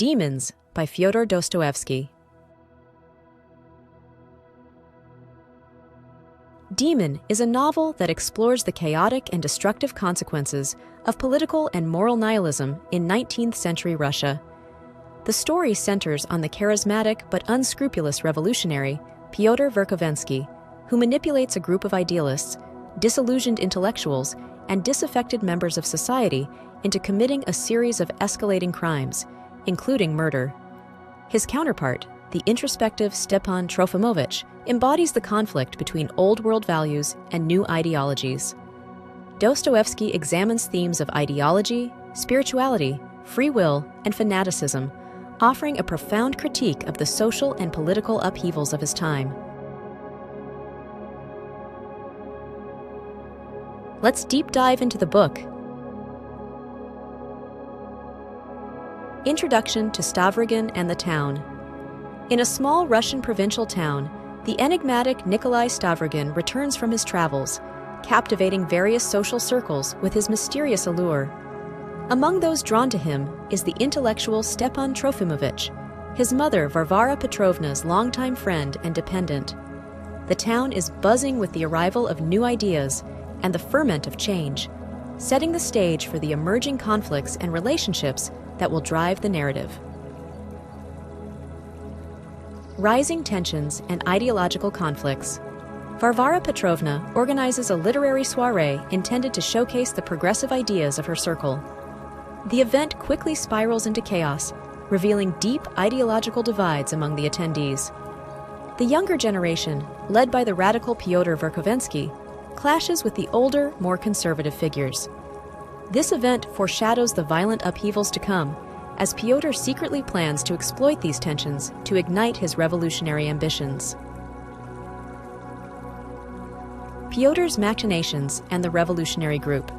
Demons by Fyodor Dostoevsky. Demon is a novel that explores the chaotic and destructive consequences of political and moral nihilism in 19th century Russia. The story centers on the charismatic but unscrupulous revolutionary Fyodor Dostoevsky, who manipulates a group of idealists, disillusioned intellectuals, and disaffected members of society into committing a series of escalating crimes, including murder. His counterpart, the introspective Stepan Trofimovich, embodies the conflict between old-world values and new ideologies. Dostoevsky examines themes of ideology, spirituality, free will, and fanaticism, offering a profound critique of the social and political upheavals of his time. Let's deep dive into the book. Introduction to Stavrogin and the Town. In a small Russian provincial town, the enigmatic Nikolai Stavrogin returns from his travels, captivating various social circles with his mysterious allure. Among those drawn to him is the intellectual Stepan Trofimovich, his mother Varvara Petrovna's longtime friend and dependent. The town is buzzing with the arrival of new ideas and the ferment of change, setting the stage for the emerging conflicts and relationships that will drive the narrative. Rising tensions and ideological conflicts. Varvara Petrovna organizes a literary soiree intended to showcase the progressive ideas of her circle. The event quickly spirals into chaos, revealing deep ideological divides among the attendees. The younger generation, led by the radical Fyodor Dostoevsky, clashes with the older, more conservative figures. This event foreshadows the violent upheavals to come, as Fyodor secretly plans to exploit these tensions to ignite his revolutionary ambitions. Fyodor's machinations and the revolutionary group.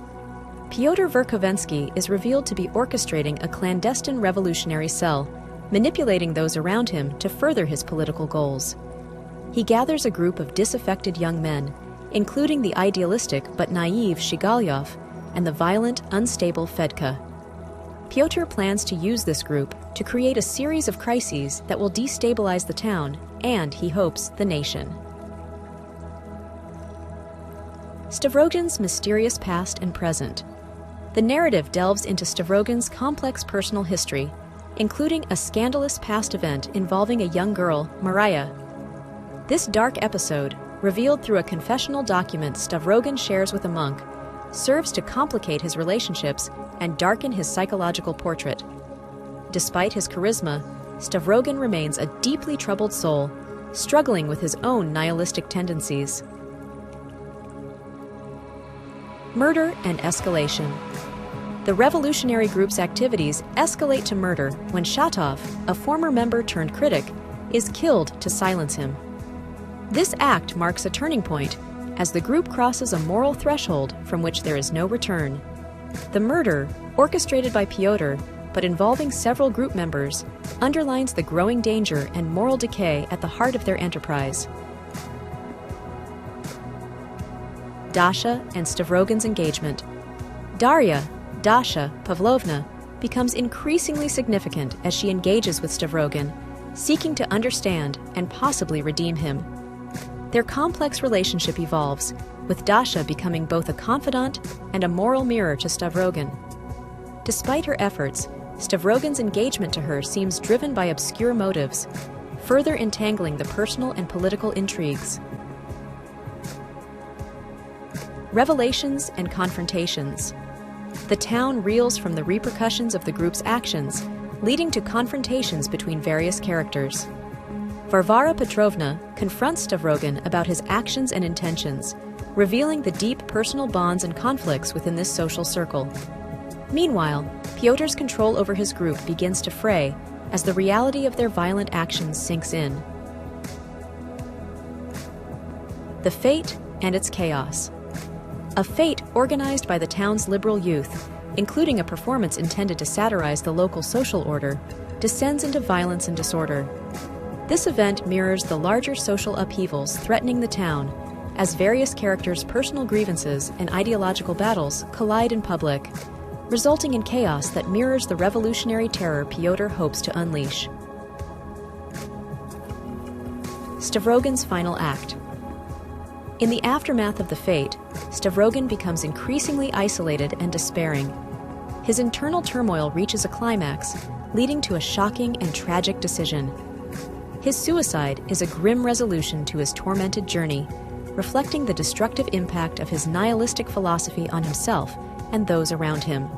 Fyodor Dostoevsky is revealed to be orchestrating a clandestine revolutionary cell, manipulating those around him to further his political goals. He gathers a group of disaffected young men, including the idealistic but naive Shigalyov and the violent, unstable Fedka. Pyotr plans to use this group to create a series of crises that will destabilize the town and, he hopes, the nation. Stavrogin's mysterious past and present. The narrative delves into Stavrogin's complex personal history, including a scandalous past event involving a young girl, Maria. This dark episode, revealed through a confessional document Stavrogin shares with a monk, serves to complicate his relationships and darken his psychological portrait. Despite his charisma, Stavrogin remains a deeply troubled soul, struggling with his own nihilistic tendencies. Murder and escalation. The revolutionary group's activities escalate to murder when Shatov, a former member turned critic, is killed to silence him. This act marks a turning point as the group crosses a moral threshold from which there is no return. The murder, orchestrated by Pyotr, but involving several group members, underlines the growing danger and moral decay at the heart of their enterprise. Dasha and Stavrogin's engagement. Daria, Dasha Pavlovna, becomes increasingly significant as she engages with Stavrogin, seeking to understand and possibly redeem him. Their complex relationship evolves, with Dasha becoming both a confidant and a moral mirror to Stavrogin. Despite her efforts, Stavrogin's engagement to her seems driven by obscure motives, further entangling the personal and political intrigues. Revelations and confrontations. The town reels from the repercussions of the group's actions, leading to confrontations between various characters. Varvara Petrovna confronts Stavrogin about his actions and intentions, revealing the deep personal bonds and conflicts within this social circle. Meanwhile, Pyotr's control over his group begins to fray as the reality of their violent actions sinks in. The fate and its chaos. A fete organized by the town's liberal youth, including a performance intended to satirize the local social order, descends into violence and disorder. This event mirrors the larger social upheavals threatening the town, as various characters' personal grievances and ideological battles collide in public. resulting in chaos that mirrors the revolutionary terror Fyodor hopes to unleash. Stavrogin's final act. In the aftermath of the fate, Stavrogin becomes increasingly isolated and despairing. His internal turmoil reaches a climax, leading to a shocking and tragic decision. His suicide is a grim resolution to his tormented journey, reflecting the destructive impact of his nihilistic philosophy on himself and those around him.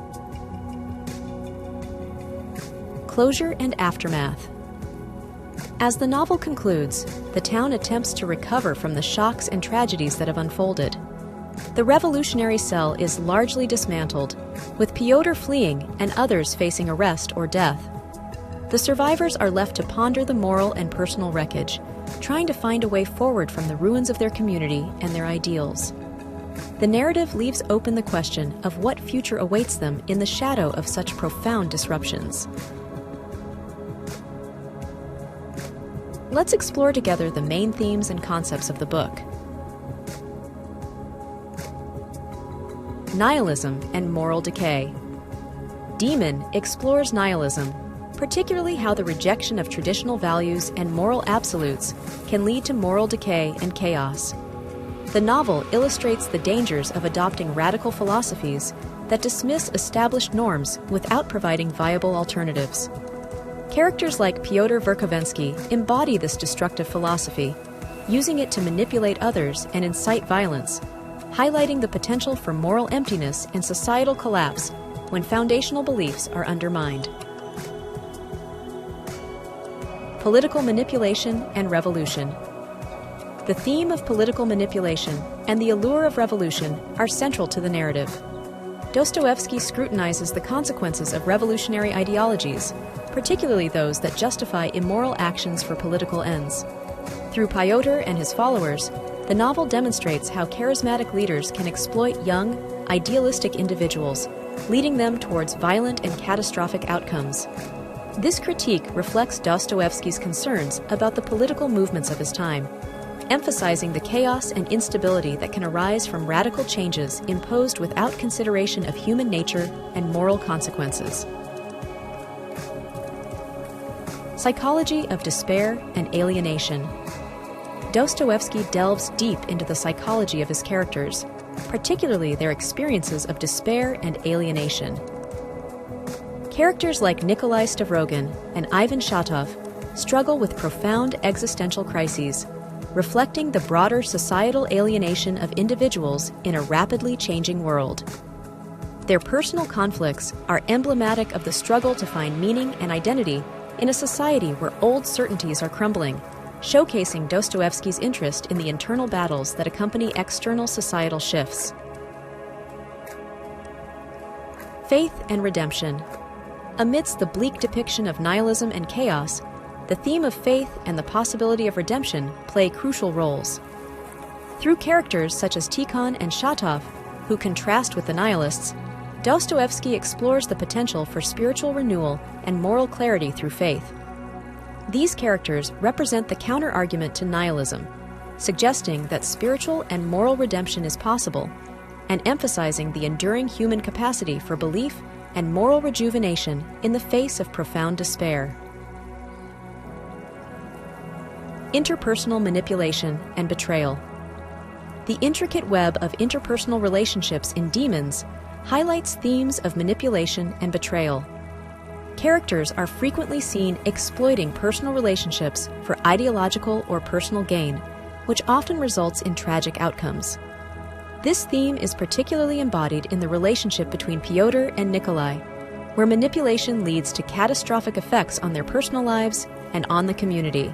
Closure and aftermath. As the novel concludes, the town attempts to recover from the shocks and tragedies that have unfolded. The revolutionary cell is largely dismantled, with Fyodor fleeing and others facing arrest or death. The survivors are left to ponder the moral and personal wreckage, trying to find a way forward from the ruins of their community and their ideals. The narrative leaves open the question of what future awaits them in the shadow of such profound disruptions. Let's explore together the main themes and concepts of the book. Nihilism and moral decay. Demon explores nihilism, particularly how the rejection of traditional values and moral absolutes can lead to moral decay and chaos. The novel illustrates the dangers of adopting radical philosophies that dismiss established norms without providing viable alternatives. Characters like Fyodor Dostoevsky embody this destructive philosophy, using it to manipulate others and incite violence, highlighting the potential for moral emptiness and societal collapse when foundational beliefs are undermined. Political manipulation and revolution. The theme of political manipulation and the allure of revolution are central to the narrative. Dostoevsky scrutinizes the consequences of revolutionary ideologies, particularly those that justify immoral actions for political ends. Through Fyodor and his followers, the novel demonstrates how charismatic leaders can exploit young, idealistic individuals, leading them towards violent and catastrophic outcomes. This critique reflects Dostoevsky's concerns about the political movements of his time, emphasizing the chaos and instability that can arise from radical changes imposed without consideration of human nature and moral consequences. Psychology of despair and alienation. Dostoevsky delves deep into the psychology of his characters, particularly their experiences of despair and alienation. Characters like Nikolai Stavrogin and Ivan Shatov struggle with profound existential crises, reflecting the broader societal alienation of individuals in a rapidly changing world. Their personal conflicts are emblematic of the struggle to find meaning and identity in a society where old certainties are crumbling, showcasing Dostoevsky's interest in the internal battles that accompany external societal shifts. Faith and redemption. Amidst the bleak depiction of nihilism and chaos, the theme of faith and the possibility of redemption play crucial roles. Through characters such as Tikhon and Shatov, who contrast with the nihilists, Dostoevsky explores the potential for spiritual renewal and moral clarity through faith. These characters represent the counter-argument to nihilism, suggesting that spiritual and moral redemption is possible, and emphasizing the enduring human capacity for belief and moral rejuvenation in the face of profound despair. Interpersonal manipulation and betrayal. The intricate web of interpersonal relationships in Demons highlights themes of manipulation and betrayal. Characters are frequently seen exploiting personal relationships for ideological or personal gain, which often results in tragic outcomes. This theme is particularly embodied in the relationship between Fyodor and Nikolai, where manipulation leads to catastrophic effects on their personal lives and on the community.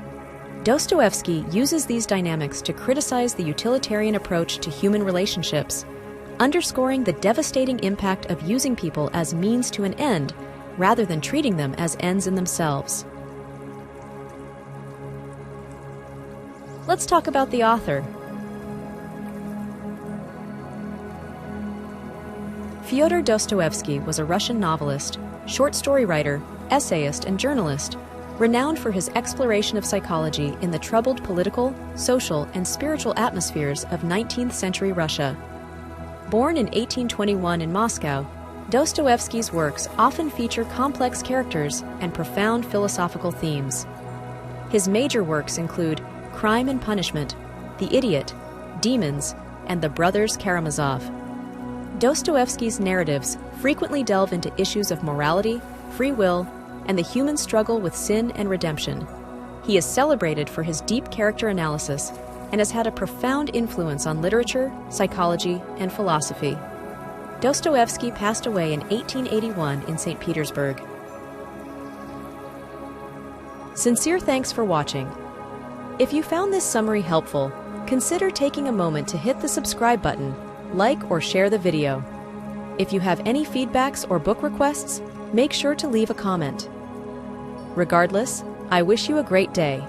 Dostoevsky uses these dynamics to criticize the utilitarian approach to human relationships, underscoring the devastating impact of using people as means to an end rather than treating them as ends in themselves. Let's talk about the author. Fyodor Dostoevsky was a Russian novelist, short story writer, essayist, and journalist, renowned for his exploration of psychology in the troubled political, social, and spiritual atmospheres of 19th century Russia. Born in 1821 in Moscow, Dostoevsky's works often feature complex characters and profound philosophical themes. His major works include Crime and Punishment, The Idiot, Demons, and The Brothers Karamazov. Dostoevsky's narratives frequently delve into issues of morality, free will, and the human struggle with sin and redemption. He is celebrated for his deep character analysis and has had a profound influence on literature, psychology, and philosophy. Dostoevsky passed away in 1881 in St. Petersburg. Sincere thanks for watching. If you found this summary helpful, consider taking a moment to hit the subscribe button, like or share the video. If you have any feedbacks or book requests, make sure to leave a comment. Regardless, I wish you a great day.